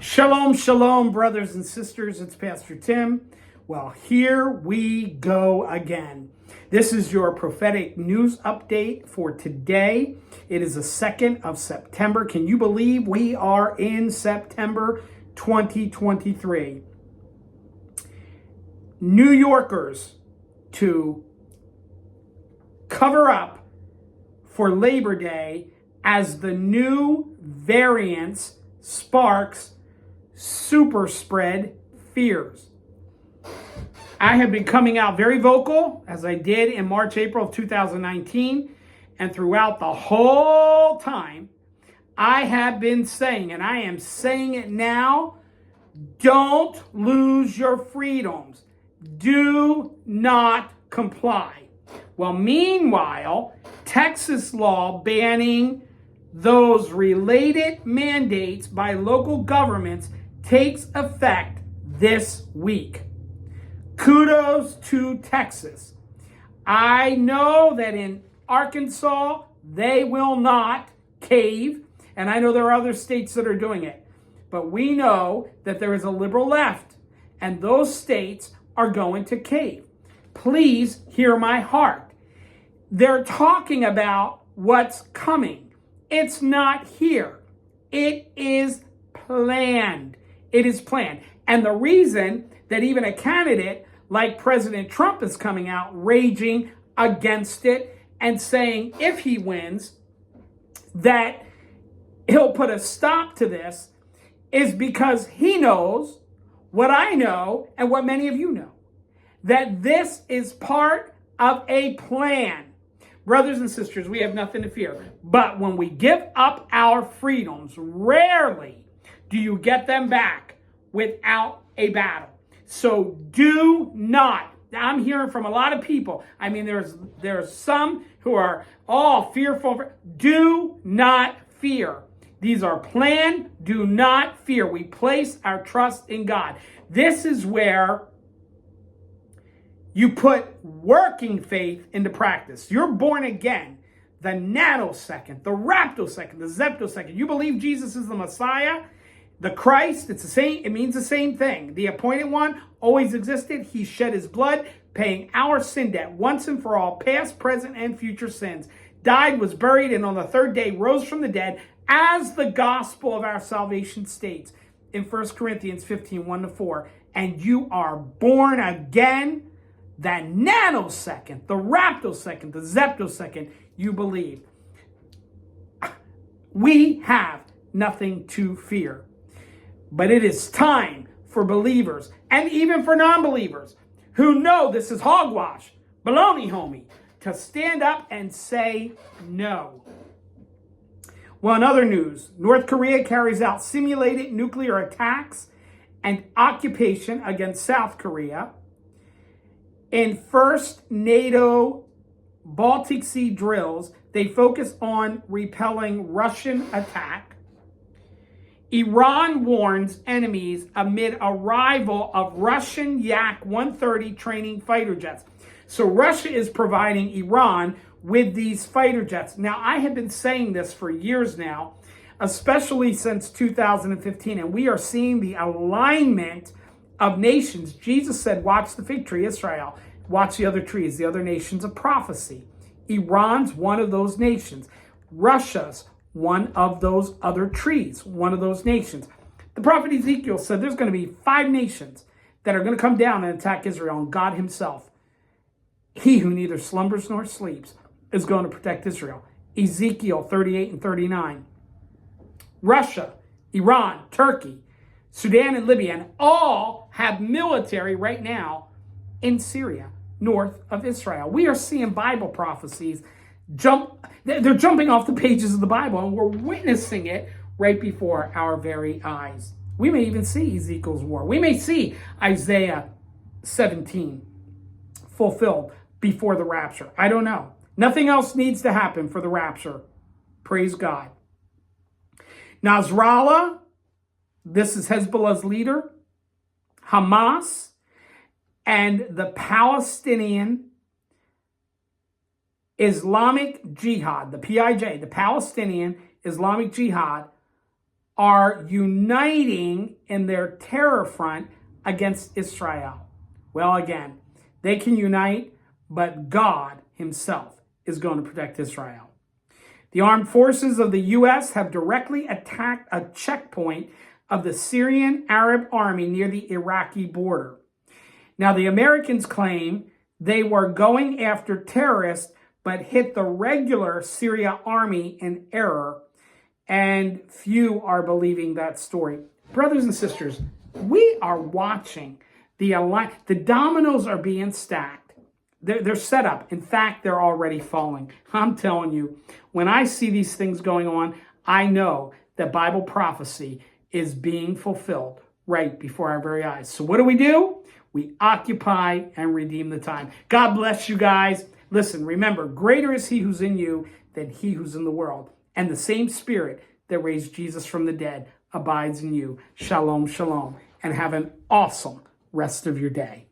Shalom, shalom, brothers and sisters. It's Pastor Tim. Well, here we go again. This is your prophetic news update for today. It is the 2nd of September. Can you believe we are in September 2023? New Yorkers to cover up for Labor Day as the new variants sparks super spread fears. I have been coming out very vocal, as I did in March, April of 2019, and throughout the whole time, I have been saying, and I am saying it now, don't lose your freedoms. Do not comply. Well, meanwhile, Texas law banning those related mandates by local governments takes effect this week. Kudos to Texas. I know that in Arkansas, they will not cave, and I know there are other states that are doing it. But we know that there is a liberal left, and those states are going to cave. Please hear my heart. They're talking about what's coming. It's not here. It is planned. It is planned. And the reason that even a candidate like President Trump is coming out raging against it and saying if he wins that he'll put a stop to this is because he knows what I know and what many of you know, that this is part of a plan. Brothers and sisters, we have nothing to fear. But when we give up our freedoms, rarely do you get them back without a battle. So do not. I'm hearing from a lot of people. I mean, there's some who are all fearful. Do not fear. These are planned. Do not fear. We place our trust in God. This is where you put working faith into practice. You're born again. The nanosecond, the raptosecond, the zeptosecond. You believe Jesus is the Messiah, the Christ. It's the same. It means the same thing. The appointed one always existed. He shed his blood, paying our sin debt once and for all, past, present, and future sins. Died, was buried, and on the third day rose from the dead, as the gospel of our salvation states in 1 Corinthians 15, 1-4. And you are born again. That nanosecond, the raptosecond, the zeptosecond, you believe. We have nothing to fear. But it is time for believers and even for non-believers who know this is hogwash, baloney, homie, to stand up and say no. Well, in other news, North Korea carries out simulated nuclear attacks and occupation against South Korea. In first NATO Baltic Sea drills, they focus on repelling Russian attack. Iran warns enemies amid arrival of Russian Yak-130 training fighter jets. So Russia is providing Iran with these fighter jets. Now, I have been saying this for years now, especially since 2015, and we are seeing the alignment of nations. Jesus said, watch the fig tree, Israel. Watch the other trees, the other nations of prophecy. Iran's one of those nations. Russia's one of those other trees, one of those nations. The prophet Ezekiel said there's going to be 5 nations that are going to come down and attack Israel, and God himself, he who neither slumbers nor sleeps, is going to protect Israel. Ezekiel 38 and 39. Russia, Iran, Turkey, Sudan, and Libya, and all have military right now in Syria, north of Israel. We are seeing Bible prophecies they're jumping off the pages of the Bible, and we're witnessing it right before our very eyes. We may even see Ezekiel's war. We may see Isaiah 17 fulfilled before the rapture. I don't know. Nothing else needs to happen for the rapture. Praise God. Nasrallah, this is Hezbollah's leader, Hamas, and the Palestinian Islamic Jihad, the PIJ, the Palestinian Islamic Jihad, are uniting in their terror front against Israel. Well, again, they can unite, but God himself is going to protect Israel. The armed forces of the U.S. have directly attacked a checkpoint of the Syrian Arab army near the Iraqi border. Now, the Americans claim they were going after terrorists, but hit the regular Syria army in error, and few are believing that story. Brothers and sisters, we are watching the dominoes are being stacked. They're set up. In fact, they're already falling. I'm telling you, when I see these things going on, I know that Bible prophecy is being fulfilled right before our very eyes. So what do? We occupy and redeem the time. God bless you guys. Listen, remember, greater is he who's in you than he who's in the world. And the same spirit that raised Jesus from the dead abides in you. Shalom, shalom. And have an awesome rest of your day.